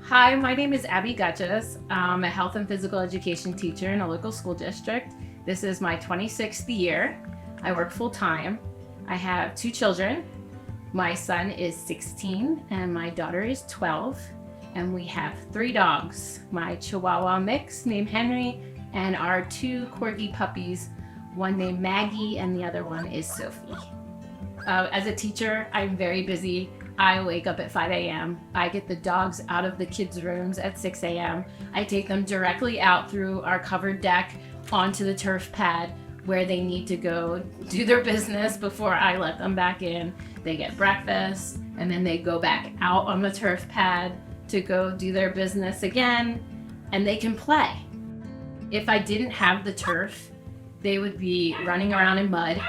Hi, my name is Abby Gutches. I'm a health and physical education teacher in a local school district. This is my 26th year. I work full time. I have 2 children. My son is 16 and my daughter is 12. And we have 3 dogs, my Chihuahua mix named Henry and our 2 Corgi puppies, one named Maggie and the other one is Sophie. As a teacher, I'm very busy. I wake up at 5 a.m. I get the dogs out of the kids' rooms at 6 a.m. I take them directly out through our covered deck onto the turf pad where they need to go do their business before I let them back in. They get breakfast and then they go back out on the turf pad to go do their business again, and they can play. If I didn't have the turf, they would be running around in mud.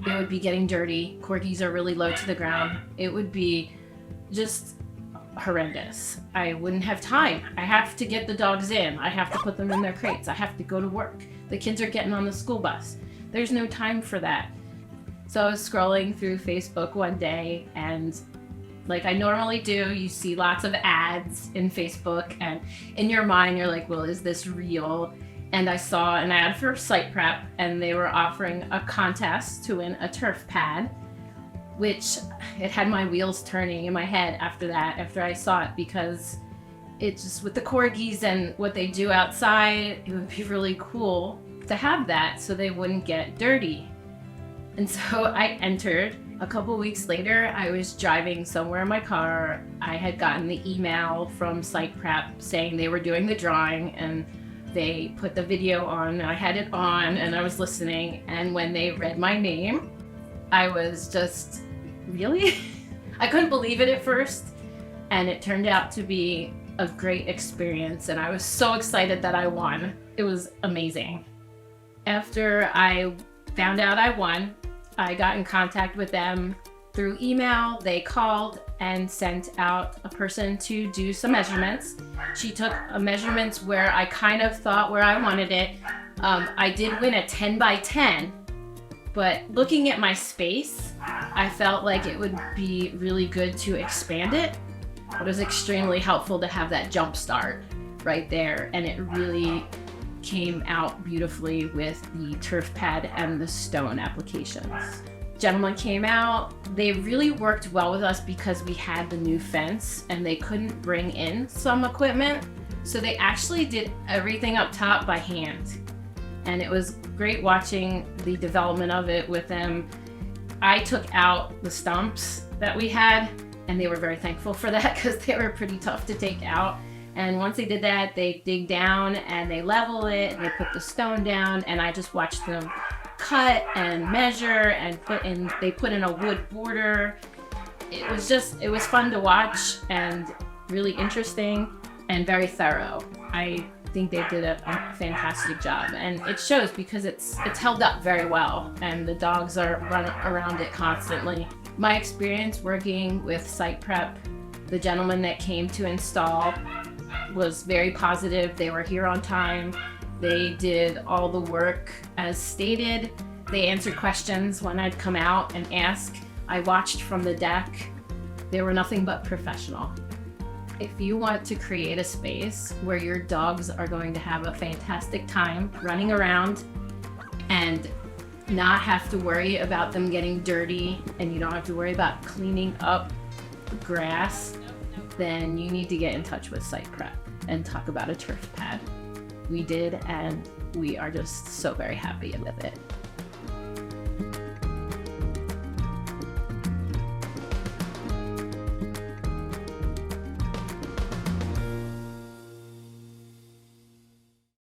They would be getting dirty. Corgis are really low to the ground. It would be just horrendous. I wouldn't have time. I have to get the dogs in. I have to put them in their crates. I have to go to work. The kids are getting on the school bus. There's no time for that. So I was scrolling through Facebook one day, and like I normally do, you see lots of ads in Facebook, and in your mind you're like, well, is this real? And I saw an ad for Site Prep, and they were offering a contest to win a turf pad, which it had my wheels turning in my head after I saw it, because it's just with the corgis and what they do outside, it would be really cool to have that so they wouldn't get dirty. And so I entered. A couple weeks later, I was driving somewhere in my car. I had gotten the email from Site Prep saying they were doing the drawing, and they put the video on. I had it on and I was listening, and when they read my name, I was just, really? I couldn't believe it at first, and it turned out to be a great experience, and I was so excited that I won. It was amazing. After I found out I won, I got in contact with them through email. They called and sent out a person to do some measurements. She took measurements where I kind of thought where I wanted it. I did win a 10 by 10, but looking at my space, I felt like it would be really good to expand it. It was extremely helpful to have that jump start right there, and it really came out beautifully with the turf pad and the stone applications. Gentlemen came out. They really worked well with us because we had the new fence and they couldn't bring in some equipment. So they actually did everything up top by hand. And it was great watching the development of it with them. I took out the stumps that we had, and they were very thankful for that because they were pretty tough to take out. And once they did that, they dig down and they level it and they put the stone down, and I just watched them cut and measure and they put in a wood border. It was fun to watch and really interesting and very thorough. I think they did a fantastic job, and it shows because it's held up very well and the dogs are running around it constantly. My experience working with Site Prep, the gentleman that came to install, was very positive. They were here on time. They did all the work as stated. They answered questions when I'd come out and ask. I watched from the deck. They were nothing but professional. If you want to create a space where your dogs are going to have a fantastic time running around and not have to worry about them getting dirty, and you don't have to worry about cleaning up grass, then you need to get in touch with Site Prep and talk about a turf pad. We did, and we are just so very happy with it.